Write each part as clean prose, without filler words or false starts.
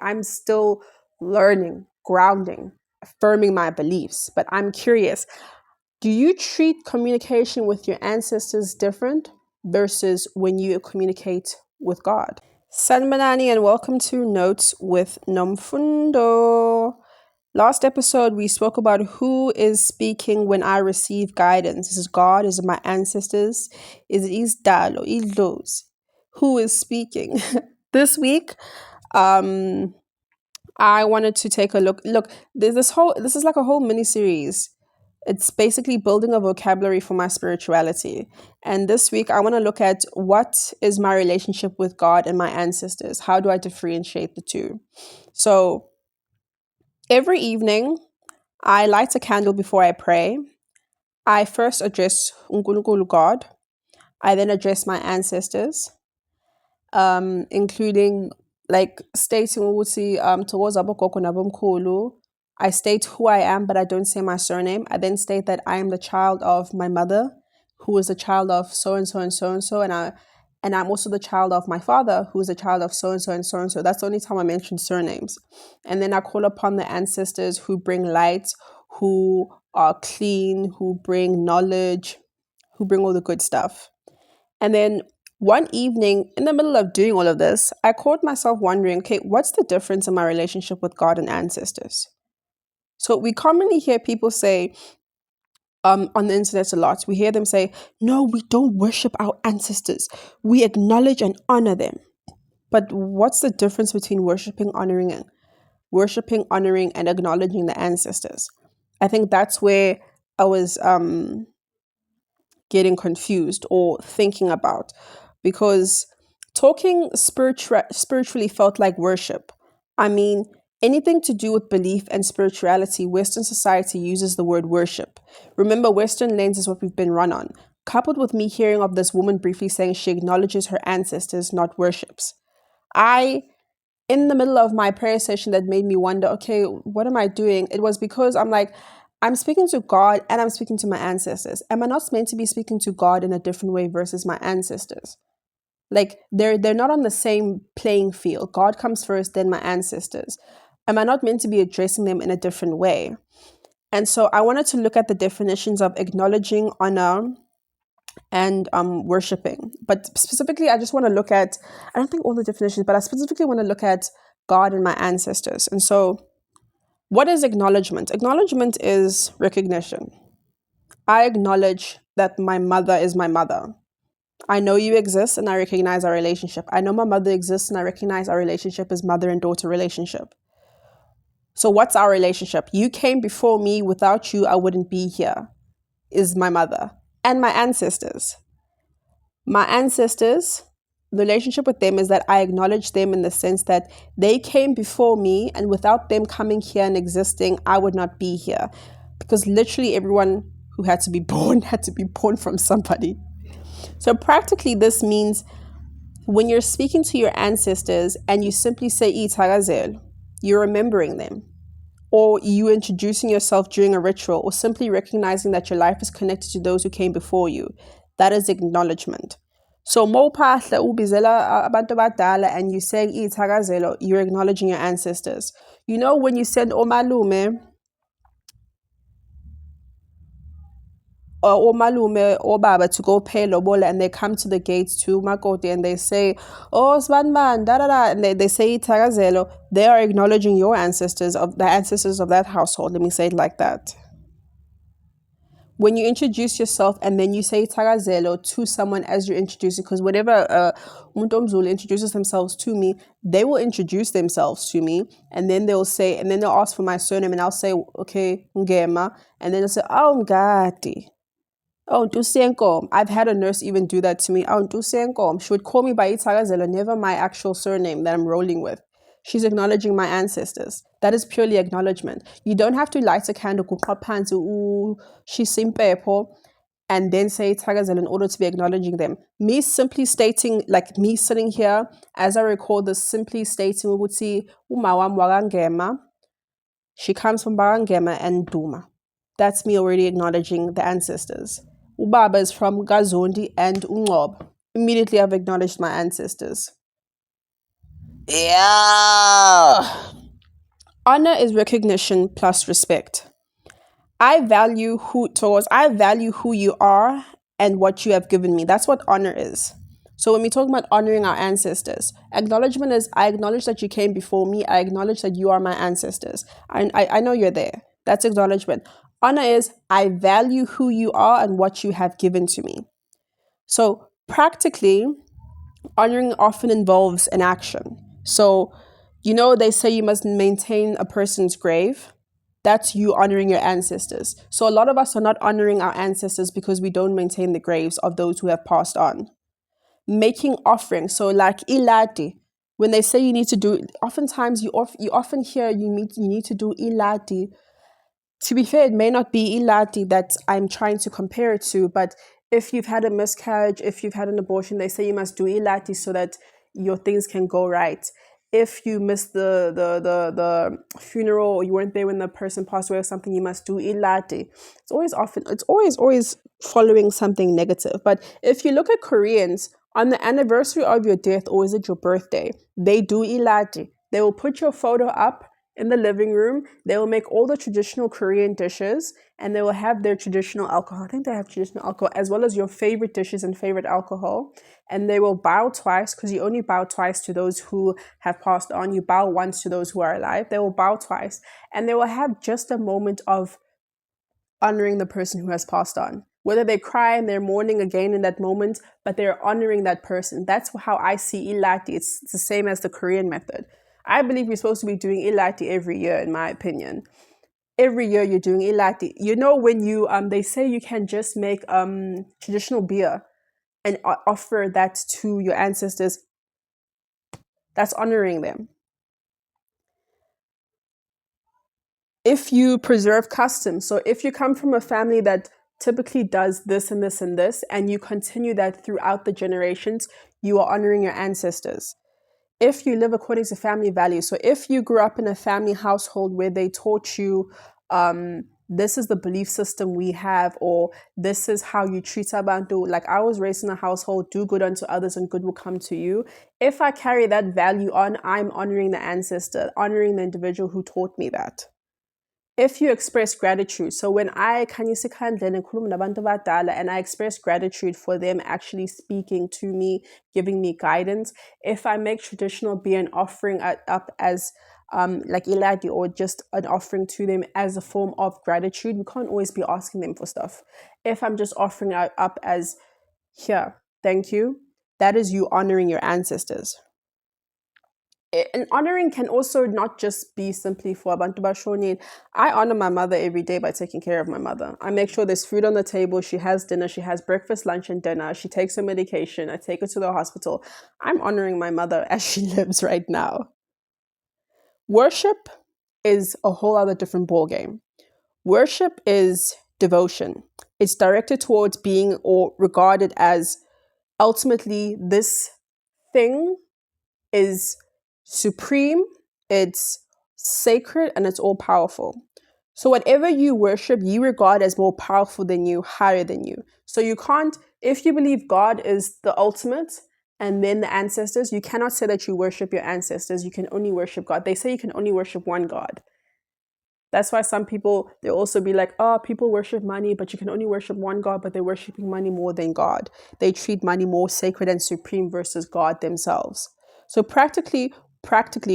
I'm still learning, grounding, affirming my beliefs. But I'm curious, do you treat communication with your ancestors different versus when you communicate with God? Sanmanani, and welcome to Notes with Nomfundo. Last episode, we spoke about who is speaking when I receive guidance. Is it God? Is it my ancestors? Is it Isdal or Idlos? Who is speaking? This week, I wanted to take a look. Look, this is like a whole mini series. It's basically building a vocabulary for my spirituality. And this week, I want to look at what is my relationship with God and my ancestors. How do I differentiate the two? So every evening, I light a candle before I pray. I first address uNkulunkulu God. I then address my ancestors, including like stating ukuthi towards abogogo nabomkhulu. I state who I am, but I don't say my surname. I then state that I am the child of my mother, who is the child of so and so and so and so, and I'm also the child of my father, who is a child of so and so and so and so. That's the only time I mention surnames. And then I call upon the ancestors who bring light, who are clean, who bring knowledge, who bring all the good stuff. And then one evening, in the middle of doing all of this, I caught myself wondering, okay, what's the difference in my relationship with God and ancestors? So we commonly hear people say on the internet a lot, we hear them say, no, we don't worship our ancestors. We acknowledge and honor them. But what's the difference between worshiping, honoring, and acknowledging the ancestors? I think that's where I was getting confused or thinking about, because talking spiritually felt like worship. I mean, anything to do with belief and spirituality, Western society uses the word worship. Remember, Western lens is what we've been run on, coupled with me hearing of this woman briefly saying she acknowledges her ancestors, not worships. In the middle of my prayer session, that made me wonder, okay, what am I doing? It was because I'm like, I'm speaking to God and I'm speaking to my ancestors. Am I not meant to be speaking to God in a different way versus my ancestors? Like they're not on the same playing field. God comes first, then my ancestors. Am I not meant to be addressing them in a different way? And so I wanted to look at the definitions of acknowledging, honor, and worshiping. But specifically, I just want to look at, I don't think all the definitions, but I specifically want to look at God and my ancestors. And so what is acknowledgement? Acknowledgement is recognition. I acknowledge that my mother is my mother. I know you exist and I recognize our relationship. I know my mother exists and I recognize our relationship as mother and daughter relationship. So what's our relationship? You came before me. Without you, I wouldn't be here, is my mother. And my ancestors. My ancestors, the relationship with them is that I acknowledge them in the sense that they came before me, and without them coming here and existing, I would not be here. Because literally everyone who had to be born from somebody. So practically this means when you're speaking to your ancestors and you simply say izithakazelo, you're remembering them. Or you introducing yourself during a ritual, or simply recognizing that your life is connected to those who came before you. That is acknowledgement. So mawuphahla ubizela abantu abadala and you say izithakazelo, you're acknowledging your ancestors. You know, when you send omalume or baba to go pay lobola, and they come to the gates to makoti and they say, oh sbanman da da da, and they say izithakazelo, they are acknowledging your ancestors, of the ancestors of that household. Let me say it like that. When you introduce yourself and then you say izithakazelo to someone as you're introducing, because whenever umuntu omZulu introduces themselves to me, they will introduce themselves to me, and then they'll ask for my surname, and I'll say, okay, Ngema, and then they'll say, oh Ngati. Oh, Ntusenkom. I've had a nurse even do that to me. Oh, Ntusenkom. She would call me by izithakazelo, never my actual surname that I'm rolling with. She's acknowledging my ancestors. That is purely acknowledgement. You don't have to light a candle, and then say izithakazelo in order to be acknowledging them. Me simply stating, like me sitting here, as I record this, simply stating, umawam wakangema. She comes from Barangema and Duma. That's me already acknowledging the ancestors. Ubaba is from Gazondi and Ungob. Immediately I've acknowledged my ancestors. Yeah. Honor is recognition plus respect. I value who you are and what you have given me. That's what honor is. So when we talk about honoring our ancestors, acknowledgement is I acknowledge that you came before me. I acknowledge that you are my ancestors. I know you're there. That's acknowledgement. Honor is I value who you are and what you have given to me. So practically, honoring often involves an action. So, they say you must maintain a person's grave. That's you honoring your ancestors. So, a lot of us are not honoring our ancestors because we don't maintain the graves of those who have passed on. Making offerings. So, like ilati, when they say you need to do, oftentimes you often hear you need to do ilati. To be fair, it may not be ilati that I'm trying to compare it to, but if you've had a miscarriage, if you've had an abortion, they say you must do ilati so that your things can go right. If you missed the funeral or you weren't there when the person passed away or something, you must do ilati. It's always following something negative. But if you look at Koreans, on the anniversary of your death or is it your birthday, they do ilati. They will put your photo up in the living room. They will make all the traditional Korean dishes and they will have their traditional alcohol. I think they have traditional alcohol as well as your favorite dishes and favorite alcohol. And they will bow twice because you only bow twice to those who have passed on. You bow once to those who are alive. They will bow twice and they will have just a moment of honoring the person who has passed on. Whether they cry and they're mourning again in that moment, but they're honoring that person. That's how I see ilati. It's the same as the Korean method. I believe we're supposed to be doing ilati every year, in my opinion. Every year you're doing ilati. When you they say you can just make traditional beer and offer that to your ancestors. That's honoring them. If you preserve customs, so if you come from a family that typically does this and this and this, and you continue that throughout the generations, you are honoring your ancestors. If you live according to family values, so if you grew up in a family household where they taught you, this is the belief system we have, or this is how you treat abantu. Like I was raised in a household, do good unto others and good will come to you. If I carry that value on, I'm honoring the ancestor, honoring the individual who taught me that. If you express gratitude, so when I and I express gratitude for them actually speaking to me, giving me guidance, if I make traditional beer and offering up as like iladi or just an offering to them as a form of gratitude, we can't always be asking them for stuff. If I'm just offering it up as here, thank you, that is you honoring your ancestors. And honoring can also not just be simply for abantu bashonile. I honor my mother every day by taking care of my mother. I make sure there's food on the table. She has dinner. She has breakfast, lunch, and dinner. She takes her medication. I take her to the hospital. I'm honoring my mother as she lives right now. Worship is a whole other different ballgame. Worship is devotion. It's directed towards being or regarded as ultimately this thing is supreme, it's sacred, and it's all powerful. So whatever you worship, you regard as more powerful than you, higher than you. So you can't, if you believe God is the ultimate and then the ancestors, you cannot say that you worship your ancestors. You can only worship God. They say you can only worship one God. That's why some people, they'll also be like, oh, people worship money, but you can only worship one God, but they're worshiping money more than God. They treat money more sacred and supreme versus God themselves. So practically,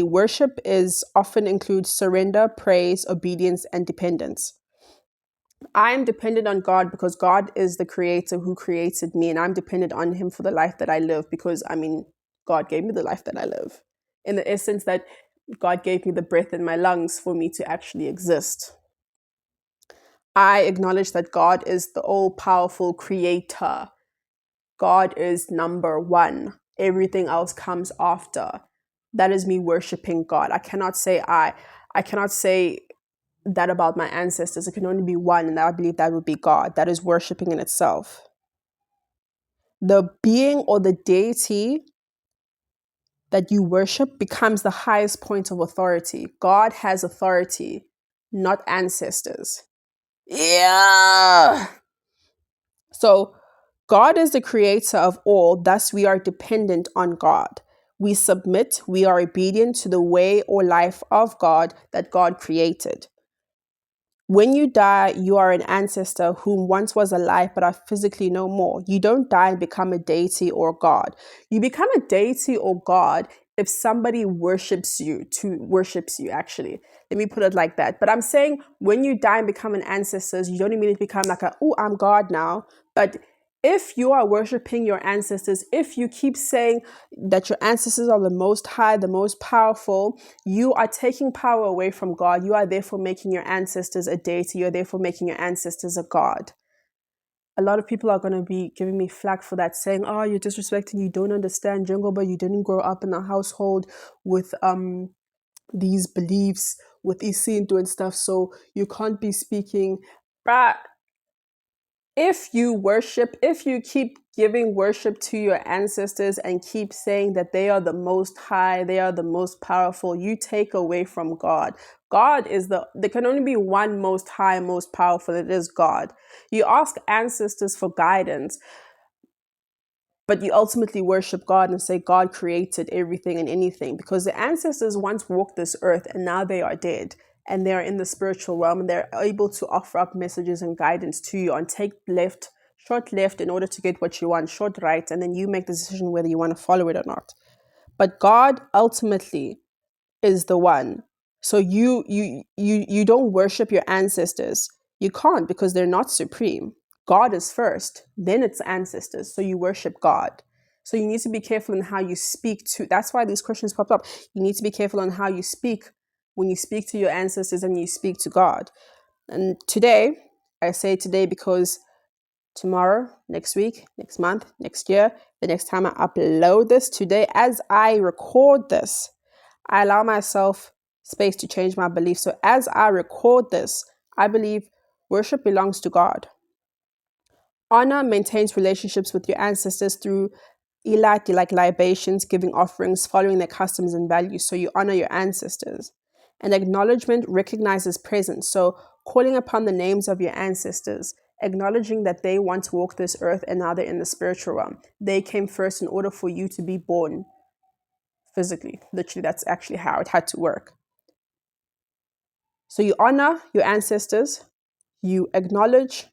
worship is often includes surrender, praise, obedience, and dependence. I am dependent on God because God is the creator who created me, and I'm dependent on him for the life that I live because, God gave me the life that I live. In the essence that God gave me the breath in my lungs for me to actually exist. I acknowledge that God is the all-powerful creator. God is number one. Everything else comes after. That is me worshiping God. I cannot say that about my ancestors. It can only be one, and I believe that would be God. That is worshiping in itself. The being or the deity that you worship becomes the highest point of authority. God has authority, not ancestors. Yeah. So God is the creator of all, thus we are dependent on God. We submit, we are obedient to the way or life of God that God created. When you die, you are an ancestor whom once was alive but are physically no more. You don't die and become a deity or God. You become a deity or God if somebody worships you, actually. Let me put it like that. But I'm saying when you die and become an ancestor, you don't immediately become like I'm God now. But if you are worshiping your ancestors, if you keep saying that your ancestors are the most high, the most powerful, you are taking power away from God. You are therefore making your ancestors a deity. You're therefore making your ancestors a God. A lot of people are going to be giving me flack for that, saying, oh, you're disrespecting, you don't understand Jungle, but you didn't grow up in a household with these beliefs, with Isintu and stuff, so you can't be speaking. But if you keep giving worship to your ancestors and keep saying that they are the most high, they are the most powerful, you take away from God. God is there can only be one most high, most powerful, it is God. You ask ancestors for guidance, but you ultimately worship God and say God created everything and anything, because the ancestors once walked this earth and now they are dead and they're in the spiritual realm and they're able to offer up messages and guidance to you and take short left in order to get what you want, short right, and then you make the decision whether you want to follow it or not. But God ultimately is the one. So you don't worship your ancestors. You can't, because they're not supreme. God is first, then it's ancestors. So you worship God. So you need to be careful in how you speak to. That's why these questions popped up. You need to be careful on how you speak when you speak to your ancestors and you speak to God. And today, I say today because tomorrow, next week, next month, next year, the next time I upload this, today, as I record this, I allow myself space to change my beliefs. So as I record this, I believe worship belongs to God. Honor maintains relationships with your ancestors through elite, like libations, giving offerings, following their customs and values. So you honor your ancestors. And acknowledgement recognizes presence. So calling upon the names of your ancestors, acknowledging that they once walked this earth and now they're in the spiritual realm. They came first in order for you to be born physically. Literally, that's actually how it had to work. So you honor your ancestors, you acknowledge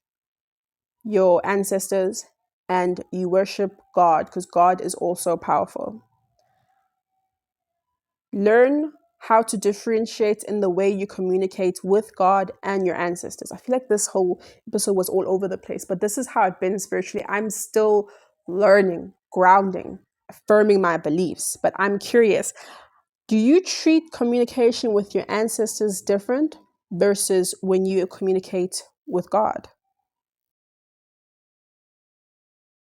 your ancestors, and you worship God, because God is also powerful. Learn how to differentiate in the way you communicate with God and your ancestors. I feel like this whole episode was all over the place, but this is how I've been spiritually. I'm still learning, grounding, affirming my beliefs, but I'm curious. Do you treat communication with your ancestors different versus when you communicate with God?